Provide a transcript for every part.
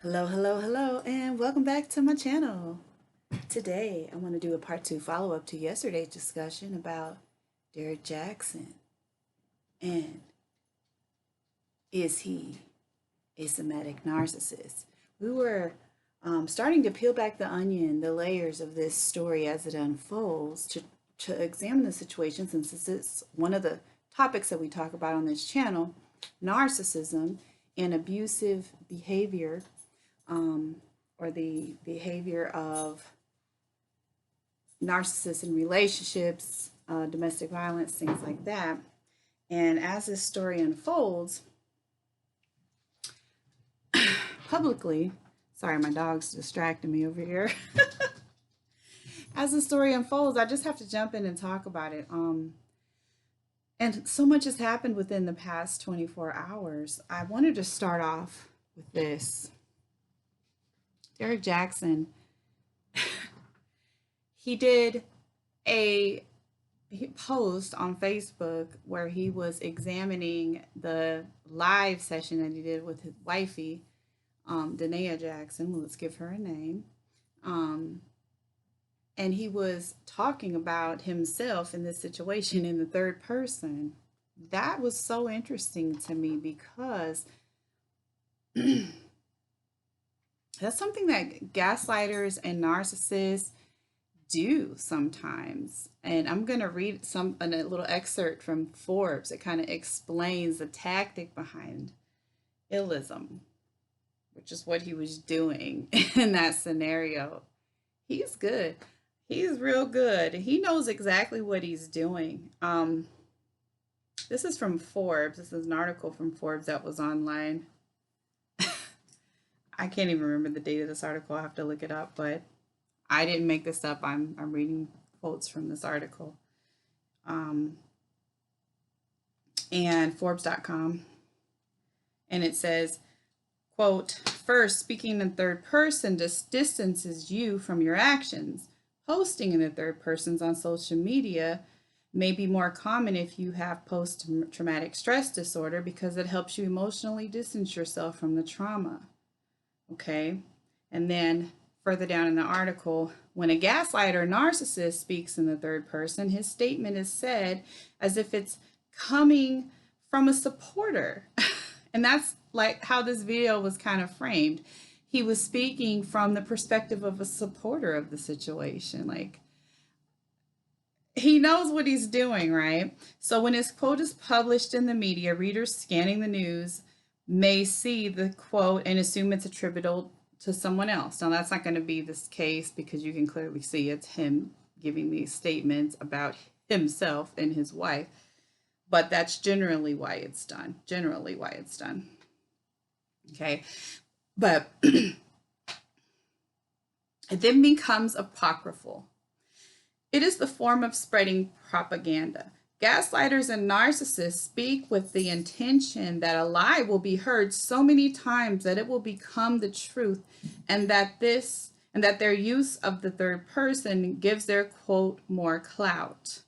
Hello, hello, hello, and welcome back to my channel. Today, I want to do a part two follow-up to yesterday's discussion about Derrick Jackson and is he a somatic narcissist? We were starting to peel back the onion, the layers of this story as it unfolds to examine the situation, since this is one of the topics that we talk about on this channel, narcissism and abusive behavior, or the behavior of narcissists in relationships, domestic violence, things like that. And as this story unfolds publicly, sorry, my dog's distracting me over here. As the story unfolds, I just have to jump in and talk about it. And so much has happened within the past 24 hours. I wanted to start off with this. Derrick Jackson, he did a post on Facebook where he was examining the live session that he did with his wifey, Danaya Jackson. Well, let's give her a name. And he was talking about himself in this situation in the third person. That was so interesting to me because that's something that gaslighters and narcissists do sometimes. And I'm going to read a little excerpt from Forbes. It kind of explains the tactic behind illism, which is what he was doing in that scenario. He's good. He's real good. He knows exactly what he's doing. This is from Forbes. This is an article from Forbes that was online. I can't even remember the date of this article. I have to look it up, but I didn't make this up. I'm reading quotes from this article. And Forbes.com. And it says, quote, first, speaking in third person distances you from your actions. Posting in the third persons on social media may be more common if you have post-traumatic stress disorder because it helps you emotionally distance yourself from the trauma. Okay, and then further down in the article, when a gaslighter or narcissist speaks in the third person, his statement is said as if it's coming from a supporter. And that's like how this video was kind of framed. He was speaking from the perspective of a supporter of the situation. Like, he knows what he's doing, right? So when his quote is published in the media, readers scanning the news may see the quote and assume it's attributable to someone else. Now, that's not going to be this case because you can clearly see it's him giving these statements about himself and his wife. But that's generally why it's done. Generally why it's done. Okay. But it then becomes apocryphal. It is the form of spreading propaganda. Gaslighters and narcissists speak with the intention that a lie will be heard so many times that it will become the truth, and that their use of the third person gives their quote more clout.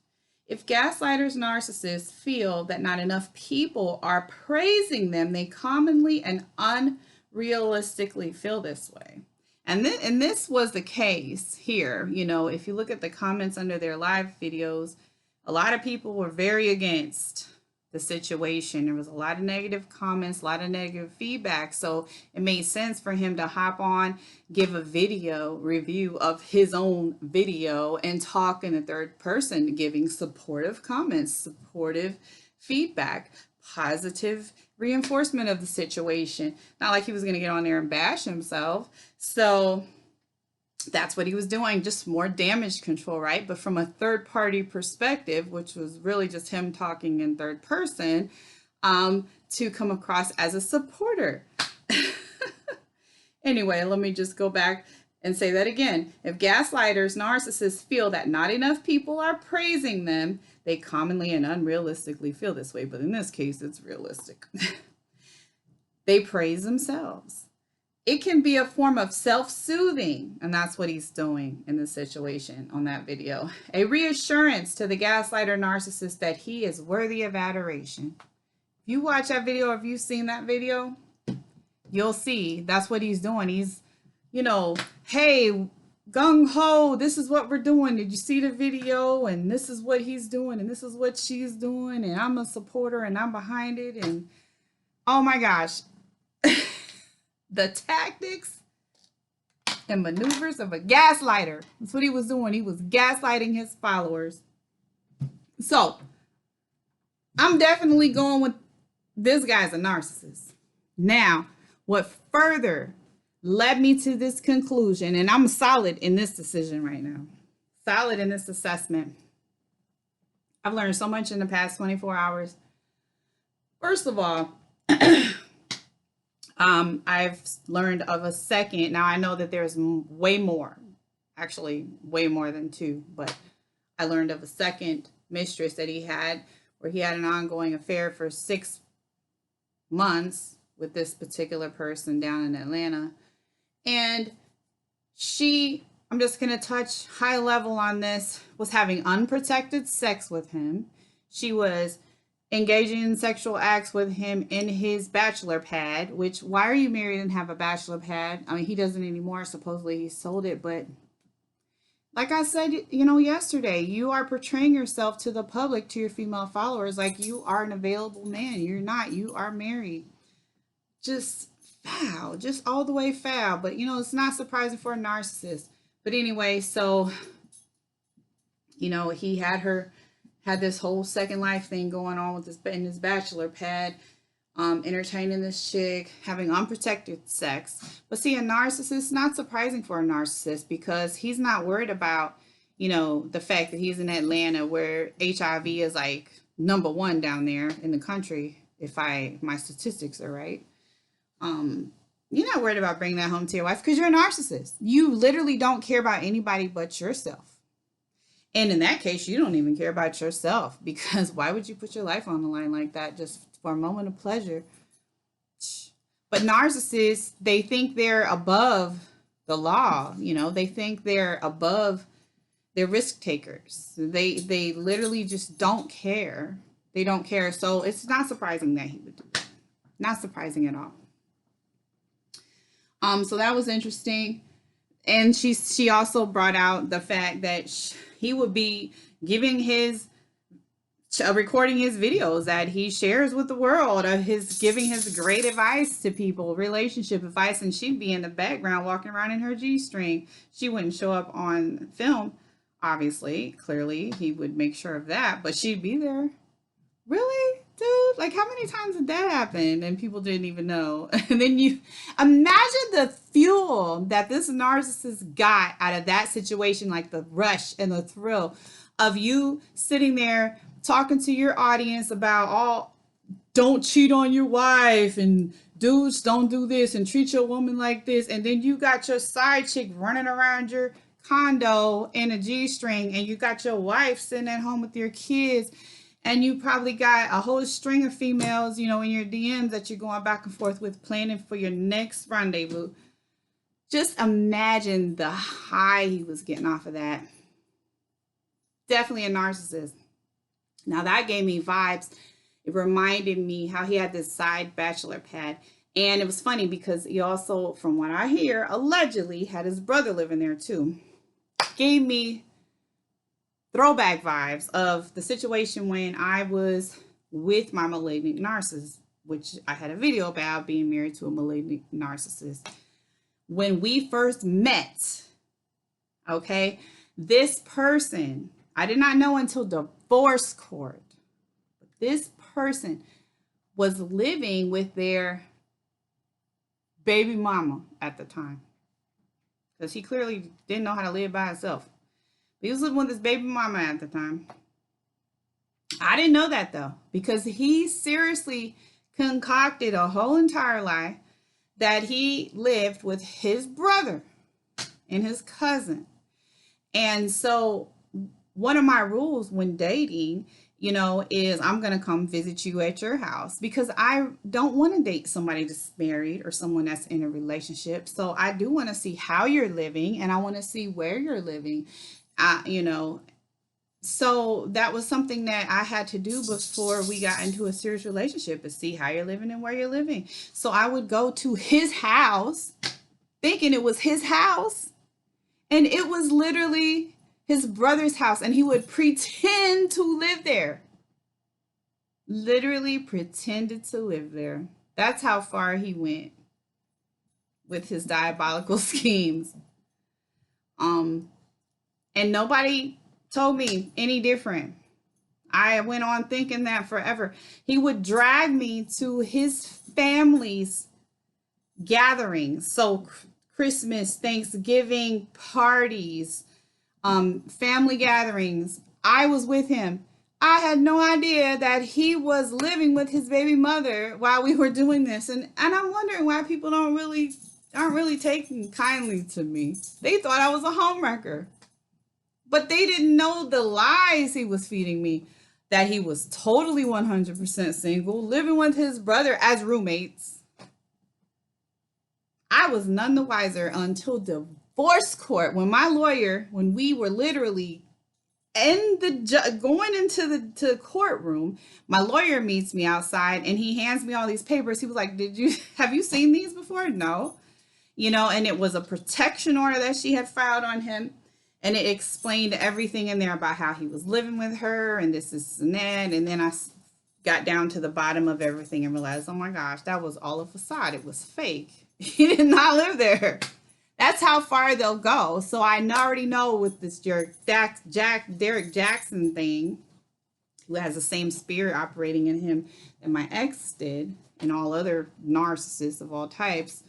If gaslighters and narcissists feel that not enough people are praising them, they commonly and unrealistically feel this way. And this was the case here. You know, if you look at the comments under their live videos, a lot of people were very against the situation. There was a lot of negative comments, a lot of negative feedback. So it made sense for him to hop on, give a video review of his own video, and talk in the third person, giving supportive comments, supportive feedback, positive reinforcement of the situation. Not like he was going to get on there and bash himself. So that's what he was doing, just more damage control, right? But from a third party perspective, which was really just him talking in third person, to come across as a supporter. Anyway, let me just go back and say that again. If gaslighters, narcissists feel that not enough people are praising them, they commonly and unrealistically feel this way. But in this case, it's realistic. They praise themselves. It can be a form of self-soothing, and that's what he's doing in this situation on that video. A reassurance to the gaslighter narcissist that he is worthy of adoration. If you watch that video, or if you've seen that video, You'll see. That's what he's doing. He's, hey, gung ho, this is what we're doing. Did you see the video? And this is what he's doing. And this is what she's doing. And I'm a supporter and I'm behind it. And oh my gosh, the tactics and maneuvers of a gaslighter. That's what he was doing. He was gaslighting his followers. So I'm definitely going with this guy's a narcissist. Now, what further led me to this conclusion, and I'm solid in this decision right now, solid in this assessment. I've learned so much in the past 24 hours. First of all, I've learned of a second. Now I know that there's way more, actually way more than two, but I learned of a second mistress that he had, where he had an ongoing affair for 6 months with this particular person down in Atlanta. And she, I'm just going to touch high level on this, was having unprotected sex with him. She was engaging in sexual acts with him in his bachelor pad, which, why are you married and have a bachelor pad? I mean, he doesn't anymore. Supposedly he sold it, but like I said, yesterday, you are portraying yourself to the public, to your female followers, like you are an available man. You're not. You are married. Just foul, just all the way foul. But it's not surprising for a narcissist. But anyway, so he had this whole second life thing going on with this in his bachelor pad, entertaining this chick, having unprotected sex. But see, a narcissist, not surprising for a narcissist, because he's not worried about the fact that he's in Atlanta, where HIV is like #1 down there in the country, if my statistics are right. You're not worried about bringing that home to your wife because you're a narcissist. You literally don't care about anybody but yourself. And in that case, you don't even care about yourself, because why would you put your life on the line like that just for a moment of pleasure? But narcissists, they think they're above the law. They think they're above, they're risk takers. They literally just don't care. They don't care. So it's not surprising that he would do that. Not surprising at all. So that was interesting. And she also brought out the fact that he would be giving recording his videos that he shares with the world, of giving his great advice to people, relationship advice, and she'd be in the background walking around in her G-string. She wouldn't show up on film, obviously. Clearly, he would make sure of that, but she'd be there. Really? Dude, like, how many times did that happen and people didn't even know? And then you imagine the fuel that this narcissist got out of that situation, like the rush and the thrill of you sitting there talking to your audience about don't cheat on your wife, and dudes don't do this, and treat your woman like this. And then you got your side chick running around your condo in a G-string, and you got your wife sitting at home with your kids. And you probably got a whole string of females, in your DMs that you're going back and forth with, planning for your next rendezvous. Just imagine the high he was getting off of that. Definitely a narcissist. Now that gave me vibes. It reminded me how he had this side bachelor pad. And it was funny because he also, from what I hear, allegedly had his brother living there too. Gave me throwback vibes of the situation when I was with my malignant narcissist, which I had a video about being married to a malignant narcissist. When we first met, okay, this person, I did not know until divorce court, but this person was living with their baby mama at the time, because he clearly didn't know how to live by himself. He was living with his baby mama at the time. I didn't know that though, because he seriously concocted a whole entire lie that he lived with his brother and his cousin. And so one of my rules when dating, is I'm going to come visit you at your house, because I don't want to date somebody that's married or someone that's in a relationship. So I do want to see how you're living, and I want to see where you're living. So that was something that I had to do before we got into a serious relationship, is see how you're living and where you're living. So I would go to his house thinking it was his house, and it was literally his brother's house, and he would pretend to live there. Literally pretended to live there. That's how far he went with his diabolical schemes. Um, and nobody told me any different. I went on thinking that forever. He would drag me to his family's gatherings. So Christmas, Thanksgiving parties, family gatherings. I was with him. I had no idea that he was living with his baby mother while we were doing this. And I'm wondering why people aren't really taking kindly to me. They thought I was a homewrecker. But they didn't know the lies he was feeding me, that he was totally 100% single, living with his brother as roommates. I was none the wiser until divorce court, when we were literally going into the courtroom. My lawyer meets me outside and he hands me all these papers. He was like, have you seen these before? No. And it was a protection order that she had filed on him. And it explained everything in there about how he was living with her and this and that. And then I got down to the bottom of everything and realized, oh my gosh, that was all a facade. It was fake. He did not live there. That's how far they'll go. So I already know with this Derrick Jackson thing, who has the same spirit operating in him that my ex did, and all other narcissists of all types,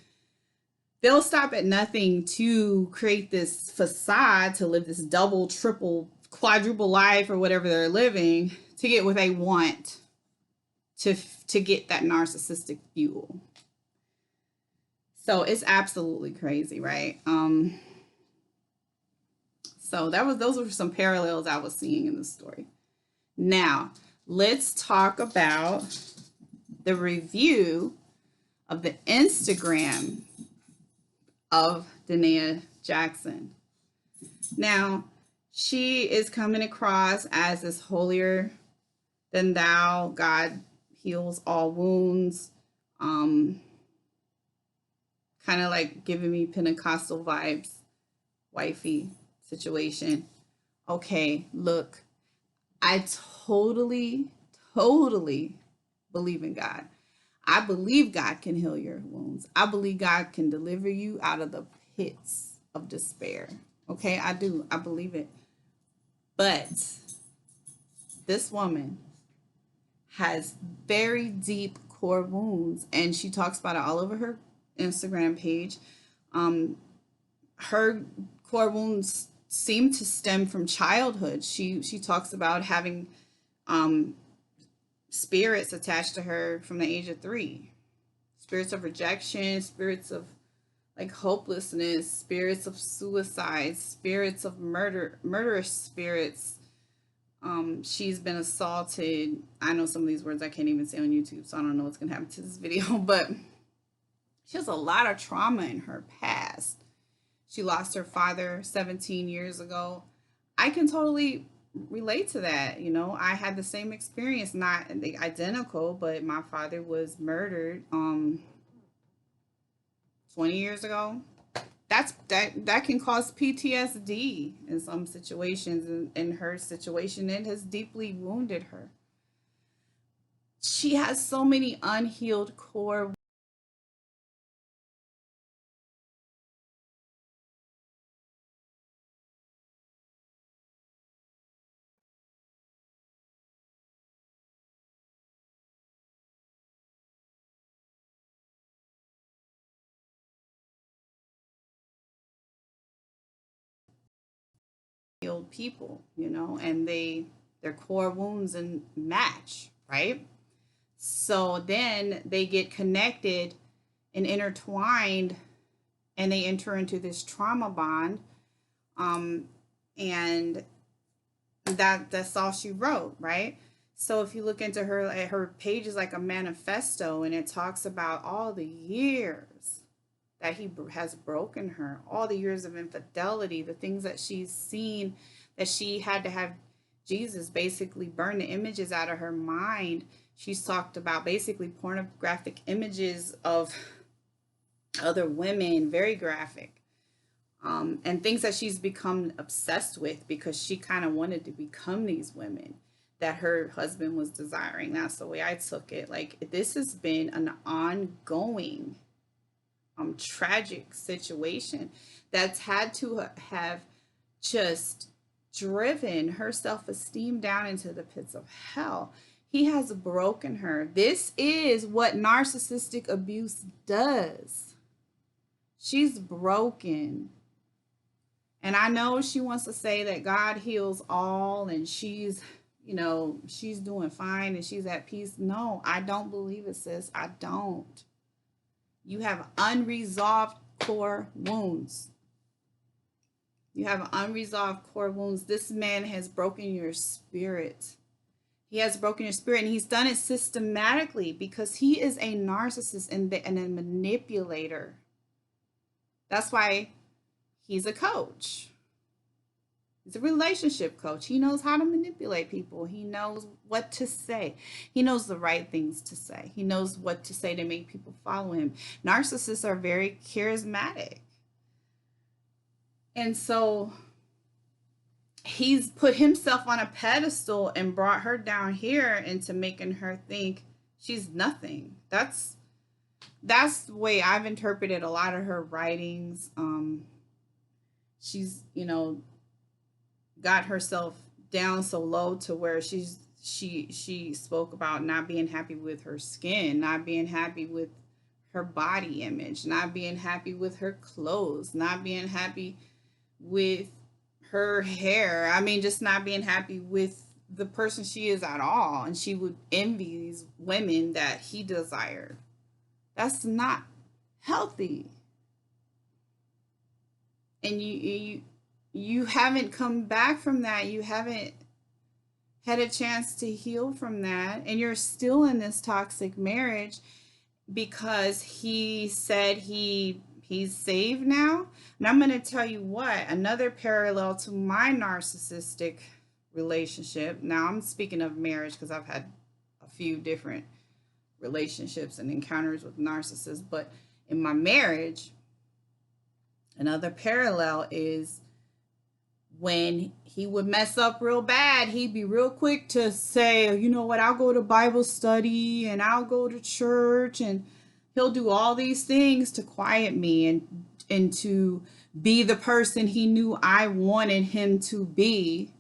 they'll stop at nothing to create this facade to live this double, triple, quadruple life or whatever they're living to get what they want, to get that narcissistic fuel. So it's absolutely crazy, right? So those were some parallels I was seeing in the story. Now, let's talk about the review of the Instagram of Danaya Jackson. Now, she is coming across as this holier than thou, God heals all wounds, kind of like giving me Pentecostal vibes, wifey situation. Okay, look, I totally believe in God. I believe God can heal your wounds. I believe God can deliver you out of the pits of despair. Okay, I do. I believe it. But this woman has very deep core wounds, and she talks about it all over her Instagram page. Her core wounds seem to stem from childhood. She talks about having spirits attached to her from the age of 3. Spirits of rejection, spirits of like hopelessness, spirits of suicide, spirits of murderous spirits. She's been assaulted. I know some of these words I can't even say on YouTube, so I don't know what's gonna happen to this video, but she has a lot of trauma in her past. She lost her father 17 years ago. I can totally relate to that. I had the same experience, not identical, but my father was murdered 20 years ago. That can cause PTSD in some situations. In her situation, it has deeply wounded her. She has so many unhealed core healed people, and their core wounds and match, right? So then they get connected and intertwined, and they enter into this trauma bond. And that's all she wrote, right? So if you look into her page is like a manifesto, and it talks about all the years that he has broken her, all the years of infidelity, the things that she's seen, that she had to have Jesus basically burned the images out of her mind. She's talked about basically pornographic images of other women, very graphic, and things that she's become obsessed with because she kind of wanted to become these women that her husband was desiring. That's the way I took it. Like, this has been an ongoing tragic situation that's had to have just driven her self-esteem down into the pits of hell. He has broken her. This is what narcissistic abuse does. She's broken. And I know she wants to say that God heals all and she's, she's doing fine and she's at peace. No, I don't believe it, sis. I don't. You have unresolved core wounds. You have unresolved core wounds. This man has broken your spirit. He has broken your spirit, and he's done it systematically because he is a narcissist and a manipulator. That's why he's a coach. He's a relationship coach. He knows how to manipulate people. He knows what to say. He knows the right things to say. He knows what to say to make people follow him. Narcissists are very charismatic. And so he's put himself on a pedestal and brought her down here into making her think she's nothing. That's the way I've interpreted a lot of her writings. She's, got herself down so low to where she spoke about not being happy with her skin, not being happy with her body image, not being happy with her clothes, not being happy with her hair. I mean, just not being happy with the person she is at all. And she would envy these women that he desired. That's not healthy. And you haven't come back from that. You haven't had a chance to heal from that. And you're still in this toxic marriage because he said he's saved now. And I'm going to tell you what, another parallel to my narcissistic relationship. Now I'm speaking of marriage because I've had a few different relationships and encounters with narcissists. But in my marriage, another parallel is when he would mess up real bad, he'd be real quick to say, you know what, I'll go to Bible study and I'll go to church, and he'll do all these things to quiet me and to be the person he knew I wanted him to be,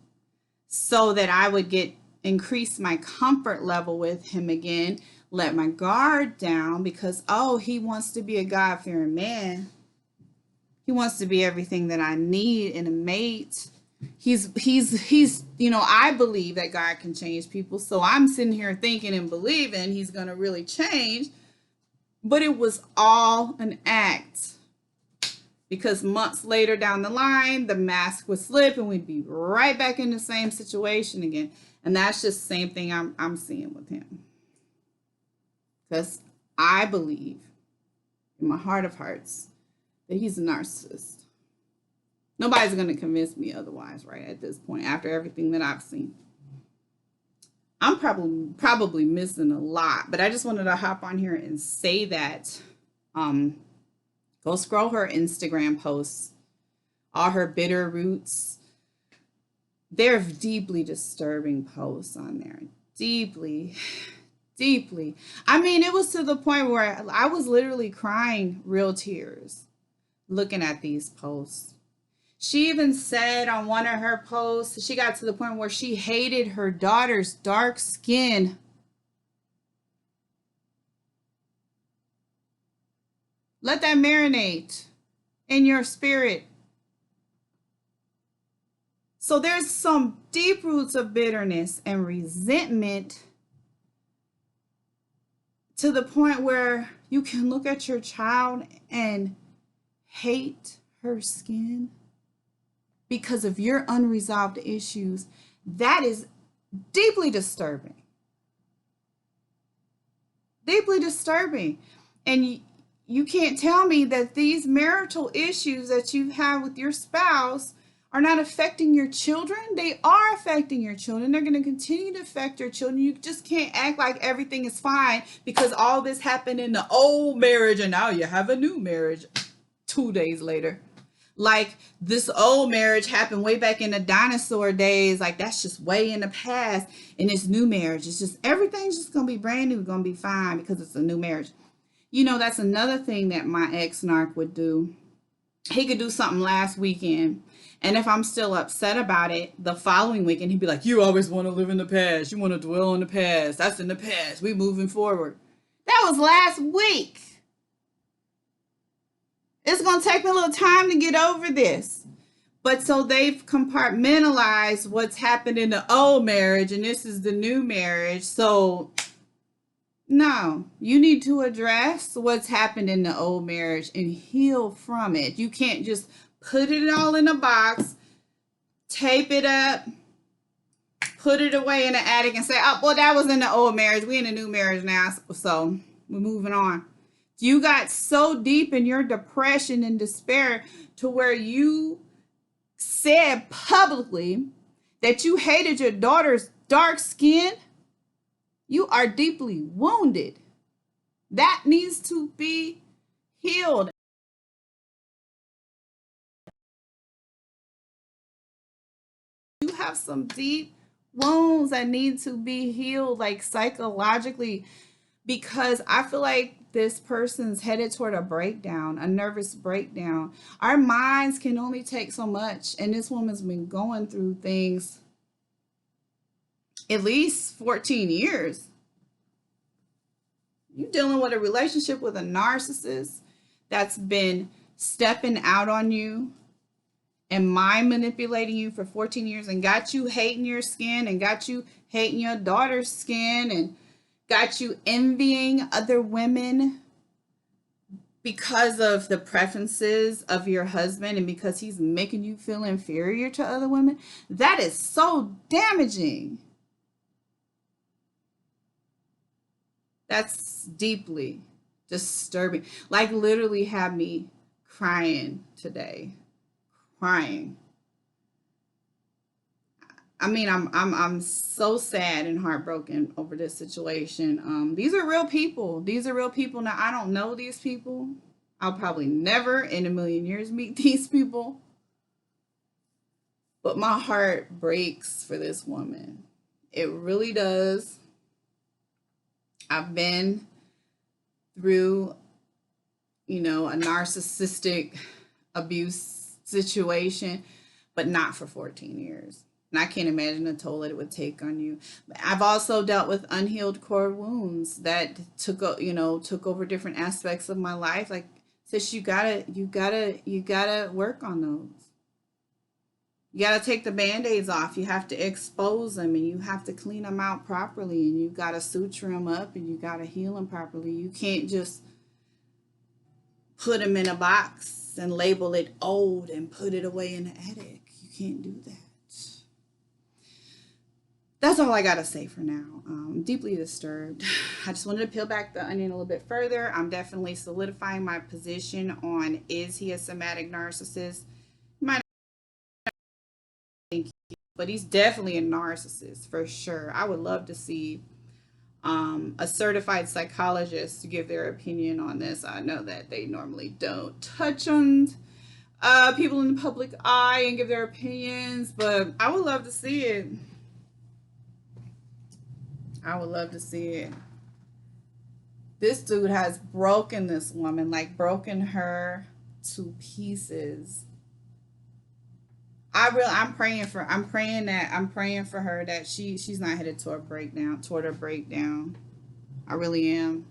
so that I would increase my comfort level with him again, let my guard down because, he wants to be a God-fearing man. He wants to be everything that I need in a mate. He's I believe that God can change people. So I'm sitting here thinking and believing he's going to really change. But it was all an act. Because months later down the line, the mask would slip and we'd be right back in the same situation again. And that's just the same thing I'm seeing with him. Because I believe in my heart of hearts that he's a narcissist. Nobody's going to convince me otherwise, right, at this point, after everything that I've seen. I'm probably missing a lot, but I just wanted to hop on here and say that. Go scroll her Instagram posts, all her bitter roots. They're deeply disturbing posts on there. Deeply. I mean, it was to the point where I was literally crying real tears looking at these posts. She even said on one of her posts, she got to the point where she hated her daughter's dark skin. Let that marinate in your spirit. So there's some deep roots of bitterness and resentment to the point where you can look at your child and hate her skin because of your unresolved issues. That is deeply disturbing. Deeply disturbing. And you can't tell me that these marital issues that you have with your spouse are not affecting your children. They are affecting your children. They're going to continue to affect your children. You just can't act like everything is fine because all this happened in the old marriage and now you have a new marriage 2 days later. Like this old marriage happened way back in the dinosaur days. Like that's just way in the past. And this new marriage, it's just everything's just going to be brand new, going to be fine because it's a new marriage. You know, that's another thing that my ex-narc would do. He could do something last weekend, and if I'm still upset about it, the following weekend, he'd be like, you always want to live in the past. You want to dwell on the past. That's in the past. We moving forward. That was last week. It's going to take me a little time to get over this. But so they've compartmentalized what's happened in the old marriage, and this is the new marriage. So no, you need to address what's happened in the old marriage and heal from it. You can't just put it all in a box, tape it up, put it away in the attic and say, oh, well, that was in the old marriage. We in a new marriage now, so we're moving on. You got so deep in your depression and despair to where you said publicly that you hated your daughter's dark skin. You are deeply wounded. That needs to be healed. You have some deep wounds that need to be healed, like psychologically, because I feel like this person's headed toward a breakdown, a nervous breakdown. Our minds can only take so much, and this woman's been going through things at least 14 years. You're dealing with a relationship with a narcissist that's been stepping out on you and mind manipulating you for 14 years and got you hating your skin and got you hating your daughter's skin and got you envying other women because of the preferences of your husband and because he's making you feel inferior to other women. That is so damaging. That's deeply disturbing. Like literally had me crying today. Crying. I mean, I'm so sad and heartbroken over this situation. These are real people. These are real people. Now, I don't know these people. I'll probably never in a million years meet these people. But my heart breaks for this woman. It really does. I've been through, a narcissistic abuse situation, but not for 14 years. And I can't imagine the toll that it would take on you. I've also dealt with unhealed core wounds that took over different aspects of my life. Like, sis, you gotta work on those. You gotta take the band-aids off. You have to expose them and you have to clean them out properly and you gotta suture them up and you gotta heal them properly. You can't just put them in a box and label it old and put it away in the attic. You can't do that. That's all I gotta say for now. I'm deeply disturbed. I just wanted to peel back the onion a little bit further. I'm definitely solidifying my position on, is he a somatic narcissist? Might think, but he's definitely a narcissist for sure. I would love to see a certified psychologist to give their opinion on this. I know that they normally don't touch on people in the public eye and give their opinions, but I would love to see it. I would love to see it. This dude has broken this woman, like broken her to pieces. I'm praying for her that she's not headed toward a breakdown. I really am.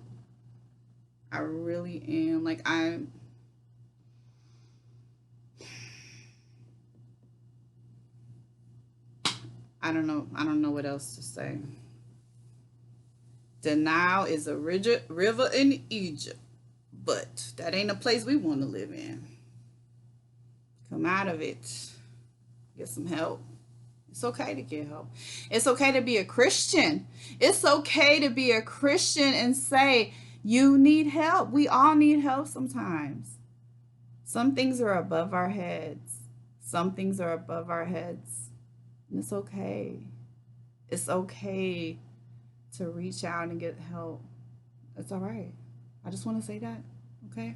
Like I don't know what else to say. Denial is a river in Egypt, but that ain't a place we want to live in. Come out of it. Get some help. It's okay to get help. It's okay to be a Christian. It's okay to be a Christian and say, you need help. We all need help sometimes. Some things are above our heads. Some things are above our heads, and it's okay. It's okay to reach out and get help. It's all right. I just want to say that. Okay.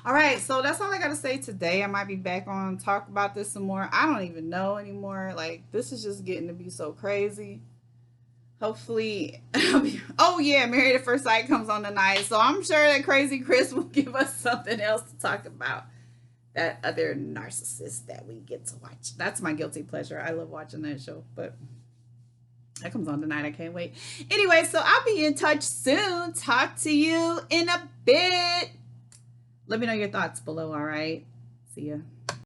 All right. So that's all I got to say today. I might be back on talk about this some more. I don't even know anymore. Like, this is just getting to be so crazy. Hopefully, oh yeah, Married at First Sight comes on tonight. So I'm sure that Crazy Chris will give us something else to talk about. That other narcissist that we get to watch. That's my guilty pleasure. I love watching that show, but that comes on tonight. I can't wait. Anyway, so I'll be in touch soon. Talk to you in a bit. Let me know your thoughts below, all right? See ya.